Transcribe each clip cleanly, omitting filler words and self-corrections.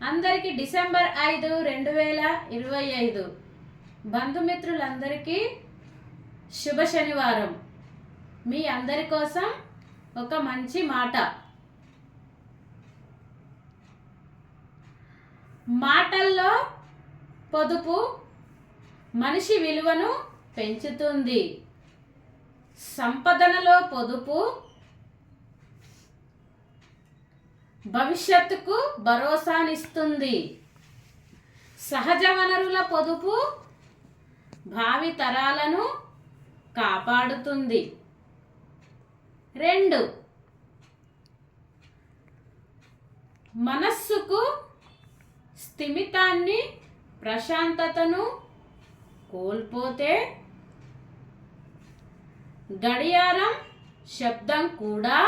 అందరికీ డిసెంబర్ 5, 2025 బంధుమిత్రులందరికీ శుభ శనివారం. మీ అందరి కోసం ఒక మంచి మాట. మాటల్లో పొదుపు మనిషి విలువను పెంచుతుంది. సంపదనలో పొదుపు భవిష్యత్తుకు భరోసానిస్తుంది. సహజ వనరుల పొదుపు భావి తరాలను కాపాడుతుంది. 2, మనస్సుకు స్థిమితాన్ని, ప్రశాంతతను కోల్పోతే గడియారం శబ్దం కూడా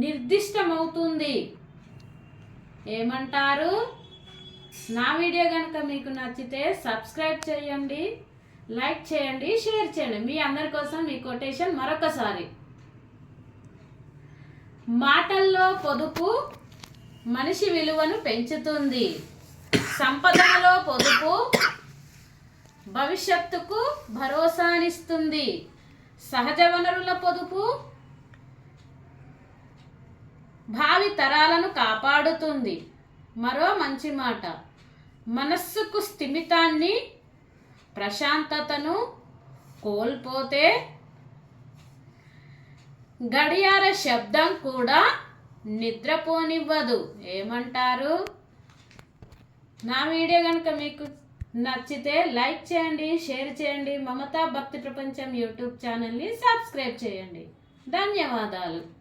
నిర్దిష్టమవుతుంది. ఏమంటారు? నా వీడియో కనుక మీకు నచ్చితే సబ్స్క్రైబ్ చేయండి, లైక్ చేయండి, షేర్ చేయండి. మీ అందరి కోసం ఈ కొటేషన్ మరొకసారి. మాటల్లో పొదుపు మనిషి విలువను పెంచుతుంది. సంపదలో పొదుపు భవిష్యత్తుకు భరోసానిస్తుంది. సహజ వనరుల పొదుపు భావి తరాలను కాపాడుతుంది. మరో మంచి మాట. మనస్సుకు స్థిమితాన్ని, ప్రశాంతతను కోల్పోతే గడియార శబ్దం కూడా నిద్రపోనివ్వదు. ఏమంటారు? నా వీడియో కనుక మీకు నచ్చితే లైక్ చేయండి, షేర్ చేయండి. మమతా భక్తి ప్రపంచం యూట్యూబ్ ఛానల్ని సబ్స్క్రైబ్ చేయండి. ధన్యవాదాలు.